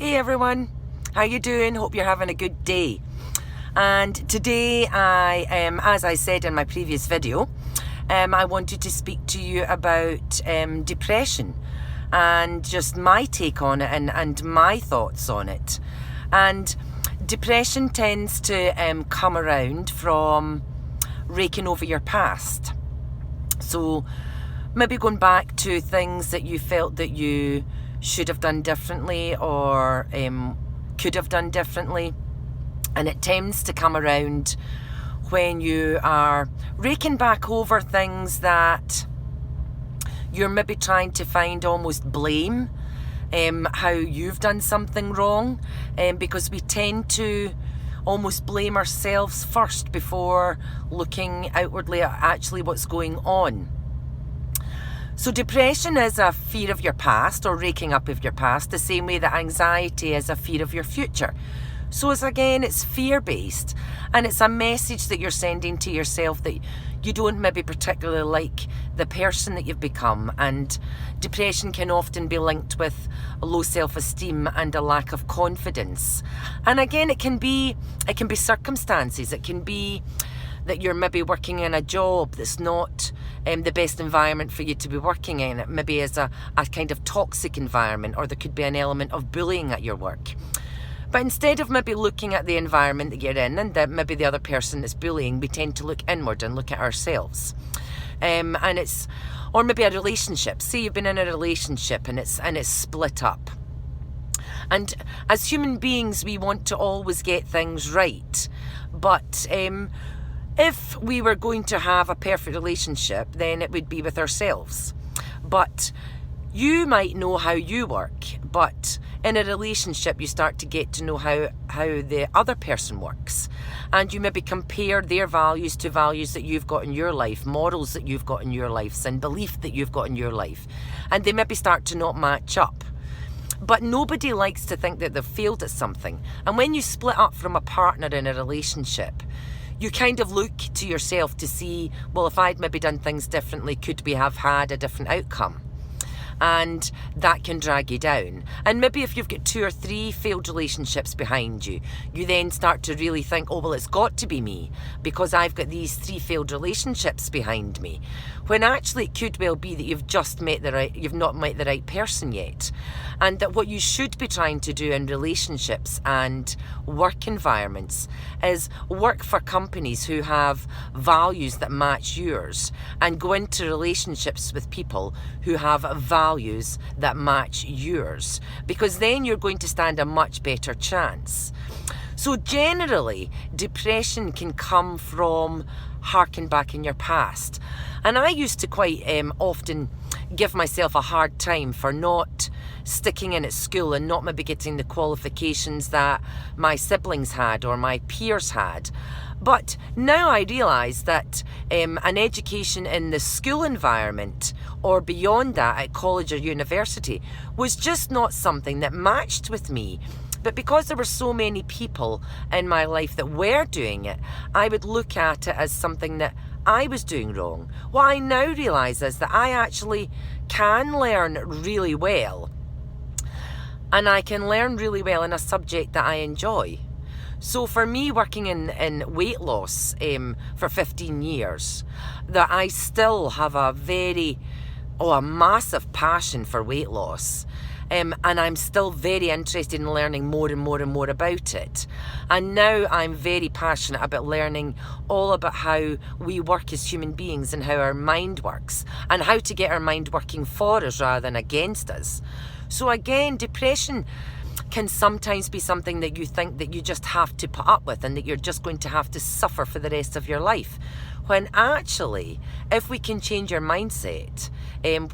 Hey everyone, how you doing? Hope you're having a good day. And today I am, as I said in my previous video, I wanted to speak to you about depression and just my take on it and my thoughts on it. And depression tends to come around from raking over your past. So maybe going back to things that you felt that you should have done differently or could have done differently. And it tends to come around when you are raking back over things that you're maybe trying to find almost blame, how you've done something wrong, because we tend to almost blame ourselves first before looking outwardly at actually what's going on. So depression is a fear of your past or raking up of your past, the same way that anxiety is a fear of your future. So it's fear-based, and it's a message that you're sending to yourself that you don't maybe particularly like the person that you've become. And depression can often be linked with a low self-esteem and a lack of confidence. And again, it can be circumstances. It can be that you're maybe working in a job that's not the best environment for you to be working in. It maybe is a kind of toxic environment, or there could be an element of bullying at your work. But instead of maybe looking at the environment that you're in and that maybe the other person that's bullying, we tend to look inward and look at ourselves. Or maybe a relationship. Say you've been in a relationship and it's split up. And as human beings, we want to always get things right. But if we were going to have a perfect relationship, then it would be with ourselves. But you might know how you work, but in a relationship you start to get to know how the other person works. And you maybe compare their values to values that you've got in your life, morals that you've got in your life, and belief that you've got in your life. And they maybe start to not match up. But nobody likes to think that they've failed at something. And when you split up from a partner in a relationship, you kind of look to yourself to see, well, if I'd maybe done things differently, could we have had a different outcome? And that can drag you down. And maybe if you've got 2 or 3 failed relationships behind you, you then start to really think, oh, well, it's got to be me because I've got these 3 failed relationships behind me. When actually it could well be that you've not met the right person yet. And that what you should be trying to do in relationships and work environments is work for companies who have values that match yours, and go into relationships with people who have values that match yours, because then you're going to stand a much better chance. So generally, depression can come from harking back in your past. And I used to quite often give myself a hard time for not sticking in at school and not maybe getting the qualifications that my siblings had or my peers had. But now I realise that an education in the school environment or beyond that at college or university was just not something that matched with me. But because there were so many people in my life that were doing it, I would look at it as something that I was doing wrong. What I now realise is that I actually can learn really well. And I can learn really well in a subject that I enjoy. So for me, working in weight loss for 15 years, that I still have a massive passion for weight loss. And I'm still very interested in learning more and more and more about it. And now I'm very passionate about learning all about how we work as human beings and how our mind works and how to get our mind working for us rather than against us. So again, depression can sometimes be something that you think that you just have to put up with and that you're just going to have to suffer for the rest of your life. When actually, if we can change our mindset,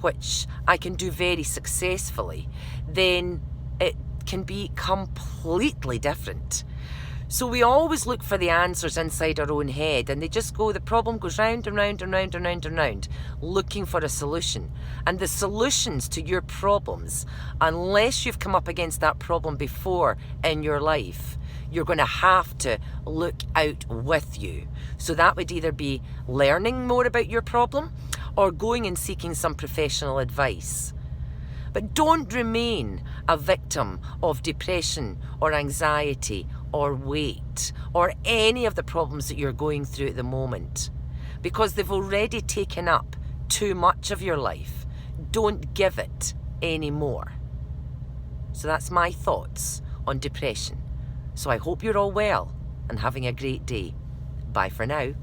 which I can do very successfully, then it can be completely different. So we always look for the answers inside our own head, and the problem goes round and round and round and round and round, looking for a solution. And the solutions to your problems, unless you've come up against that problem before in your life, you're going to have to look out with you. So that would either be learning more about your problem or going and seeking some professional advice. But don't remain a victim of depression or anxiety or weight or any of the problems that you're going through at the moment, because they've already taken up too much of your life. Don't give it any more. So that's my thoughts on depression. So I hope you're all well and having a great day. Bye for now.